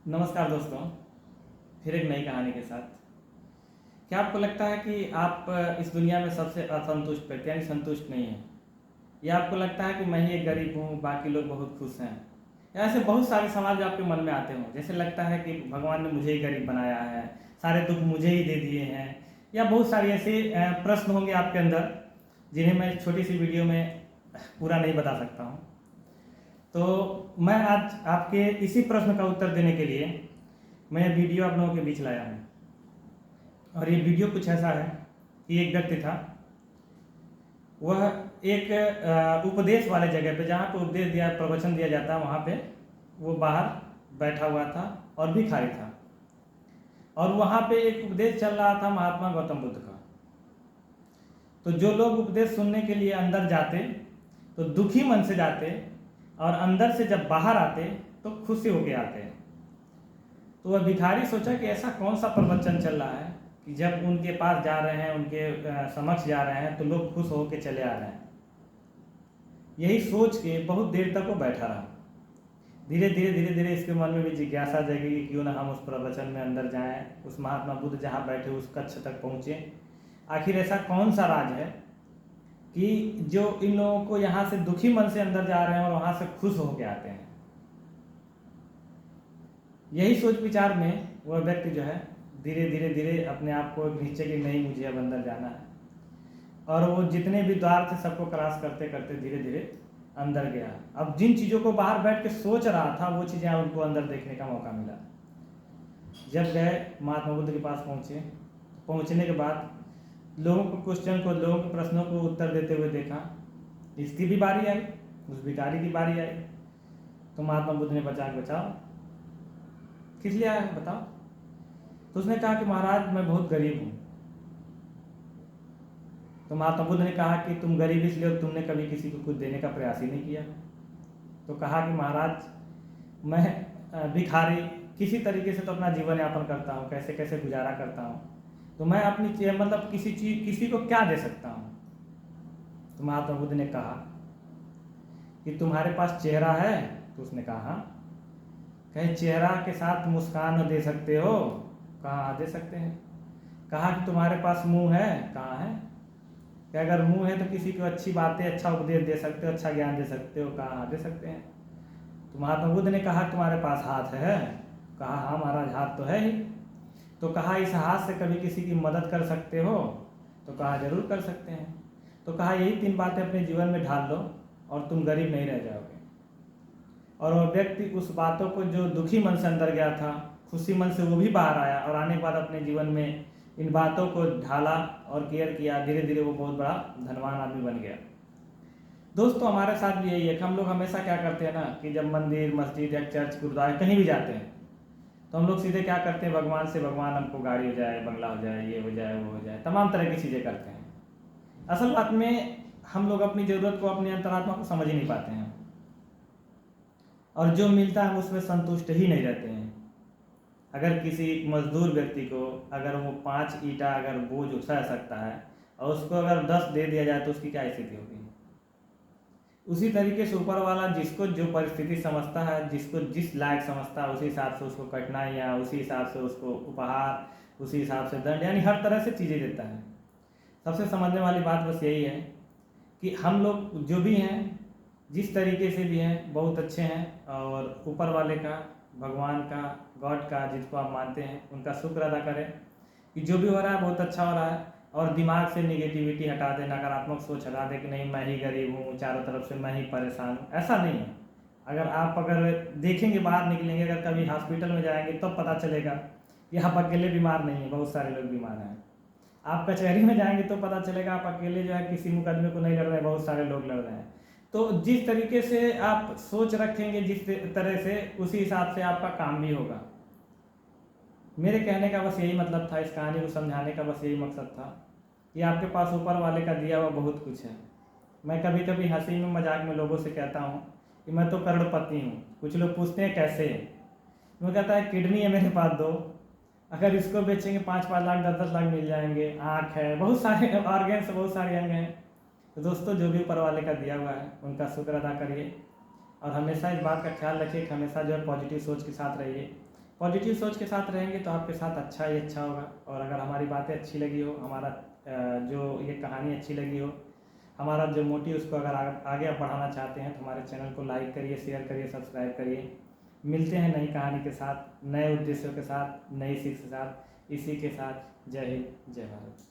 नमस्कार दोस्तों, फिर एक नई कहानी के साथ। क्या आपको लगता है कि आप इस दुनिया में सबसे असंतुष्ट व्यक्ति यानी संतुष्ट नहीं हैं? या आपको लगता है कि मैं ही एक गरीब हूँ, बाकी लोग बहुत खुश हैं? या ऐसे बहुत सारे सवाल जो आपके मन में आते हों, जैसे लगता है कि भगवान ने मुझे ही गरीब बनाया है, सारे दुख मुझे ही दे दिए हैं, या बहुत सारे ऐसे प्रश्न होंगे आपके अंदर जिन्हें मैं इस छोटी सी वीडियो में पूरा नहीं बता सकता हूँ। तो मैं आज आपके इसी प्रश्न का उत्तर देने के लिए मैं वीडियो आप लोगों के बीच लाया हूँ। और ये वीडियो कुछ ऐसा है कि एक व्यक्ति था, वह एक उपदेश वाले जगह पे, जहाँ पे उपदेश दिया प्रवचन दिया जाता है, वहाँ पे वो बाहर बैठा हुआ था और भिखारी था। और वहाँ पे एक उपदेश चल रहा था महात्मा गौतम बुद्ध का। तो जो लोग उपदेश सुनने के लिए अंदर जाते तो दुखी मन से जाते, और अंदर से जब बाहर आते तो खुशी होके आते। तो वह भिखारी सोचा कि ऐसा कौन सा प्रवचन चल रहा है कि जब उनके पास जा रहे हैं, उनके समक्ष जा रहे हैं, तो लोग खुश होकर चले आ रहे हैं। यही सोच के बहुत देर तक वो बैठा रहा। धीरे धीरे इसके मन में भी जिज्ञासा जगी कि क्यों ना हम उस प्रवचन में अंदर जाएं, उस महात्मा बुद्ध जहाँ बैठे उस कक्ष तक पहुँचे। आखिर ऐसा कौन सा राज है कि जो इन लोगों को यहाँ से दुखी मन से अंदर जा रहे हैं और वहाँ से खुश होकर आते हैं। यही सोच विचार में वह व्यक्ति जो है धीरे अपने आप को नीचे की नहीं, मुझे अब अंदर जाना है। और वो जितने भी द्वार थे सबको क्रॉस करते करते धीरे अंदर गया। अब जिन चीज़ों को बाहर बैठ के सोच रहा था वो चीज़ें उनको अंदर देखने का मौका मिला। जब गए महात्मा बुद्ध के पास पहुँचने के बाद लोगों के प्रश्नों को उत्तर देते हुए देखा। इसकी भी बारी आई, उस भिखारी की बारी आई। तो महात्मा बुद्ध ने बचाओ, किस लिए आया बताओ। तो उसने कहा कि महाराज मैं बहुत गरीब हूँ। तो महात्मा बुद्ध ने कहा कि तुम गरीब इसलिए और तुमने कभी किसी को कुछ देने का प्रयास ही नहीं किया। तो कहा कि महाराज मैं भिखारी किसी तरीके से तो अपना जीवन यापन करता हूँ, कैसे कैसे गुजारा करता हूँ, तो मैं अपनी मतलब किसी को क्या दे सकता हूँ। तो महात्मा बुद्ध ने कहा कि तुम्हारे पास चेहरा है? तो उसने कहा हाँ। कहे चेहरा के साथ मुस्कान दे सकते हो? कहा दे सकते हैं। कहा कि तुम्हारे पास मुंह है? कहा है। कि अगर मुंह है तो किसी को अच्छी बातें, अच्छा उपदेश दे सकते हो, अच्छा ज्ञान दे सकते हो? कहा दे सकते हैं। तो महात्मा बुद्ध ने कहा तुम्हारे पास हाथ है? कहा हाँ महाराज हाथ तो है ही। तो कहा इस हाथ से कभी किसी की मदद कर सकते हो? तो कहा जरूर कर सकते हैं। तो कहा यही 3 बातें अपने जीवन में ढाल लो और तुम गरीब नहीं रह जाओगे। और वह व्यक्ति उस बातों को, जो दुखी मन से अंदर गया था, खुशी मन से वो भी बाहर आया और आने के बाद अपने जीवन में इन बातों को ढाला और केयर किया। धीरे वो बहुत बड़ा धनवान आदमी बन गया। दोस्तों हमारे साथ भी यही है कि हम लोग हमेशा क्या करते हैं ना, कि जब मंदिर मस्जिद या चर्च गुरुद्वारा कहीं भी जाते हैं तो हम लोग सीधे क्या करते हैं, भगवान से, भगवान हमको गाड़ी हो जाए, बंगला हो जाए, ये हो जाए, वो हो जाए, तमाम तरह की चीज़ें करते हैं। असल बात में हम लोग अपनी ज़रूरत को, अपनी अंतरात्मा को समझ ही नहीं पाते हैं, और जो मिलता है हम उसमें संतुष्ट ही नहीं रहते हैं। अगर किसी मजदूर व्यक्ति को अगर वो 5 ईंटा अगर बोझ उठा सकता है और उसको अगर 10 दे दिया जाए तो उसकी क्या स्थिति होगी। उसी तरीके से ऊपर वाला जिसको जो परिस्थिति समझता है, जिसको जिस लायक समझता है, उसी हिसाब से उसको कठिनाइयाँ, उसी हिसाब से उसको उपहार, उसी हिसाब से दंड, यानी हर तरह से चीज़ें देता है। सबसे समझने वाली बात बस यही है कि हम लोग जो भी हैं, जिस तरीके से भी हैं, बहुत अच्छे हैं, और ऊपर वाले का, भगवान का, गॉड का, जिसको आप मानते हैं, उनका शुक्र अदा करें कि जो भी हो रहा है बहुत अच्छा हो रहा है। और दिमाग से निगेटिविटी हटा दें, नकारात्मक सोच हटा दें कि नहीं मैं ही गरीब हूँ, चारों तरफ से मैं ही परेशान हूँ। ऐसा नहीं है। अगर देखेंगे, बाहर निकलेंगे, अगर कभी हॉस्पिटल में जाएंगे तो पता चलेगा कि आप अकेले बीमार नहीं हैं, बहुत सारे लोग बीमार हैं। आप कचहरी में जाएंगे तो पता चलेगा आप अकेले जो है किसी मुकदमे को नहीं लड़ रहे हैं, बहुत सारे लोग लड़ रहे हैं। तो जिस तरीके से आप सोच रखेंगे, जिस तरह से, उसी हिसाब से आपका काम भी होगा। मेरे कहने का बस यही मतलब था, इस कहानी को समझाने का बस यही मकसद था कि आपके पास ऊपर वाले का दिया हुआ बहुत कुछ है। मैं कभी कभी हंसी में मजाक में लोगों से कहता हूँ कि मैं तो करोड़पति हूँ। कुछ लोग पूछते हैं कैसे, मैं कहता है किडनी है मेरे पास 2, अगर इसको बेचेंगे 5-5 लाख 10-10 लाख मिल जाएंगे। आँख है, बहुत सारे ऑर्गन्स, बहुत सारे अंग हैं। तो दोस्तों जो भी ऊपर वाले का दिया हुआ है उनका शुक्र अदा करिए, और हमेशा इस बात का ख्याल रखिए कि हमेशा जो है पॉजिटिव सोच के साथ रहिए। पॉजिटिव सोच के साथ रहेंगे तो आपके साथ अच्छा ही अच्छा होगा। और अगर हमारी बातें अच्छी लगी हो, हमारा जो ये कहानी अच्छी लगी हो, हमारा जो मोटिव उसको अगर आगे आप बढ़ाना चाहते हैं तो हमारे चैनल को लाइक करिए, शेयर करिए, सब्सक्राइब करिए। मिलते हैं नई कहानी के साथ, नए उद्देश्यों के साथ, नई सीख के साथ। इसी के साथ जय हिंद, जय भारत।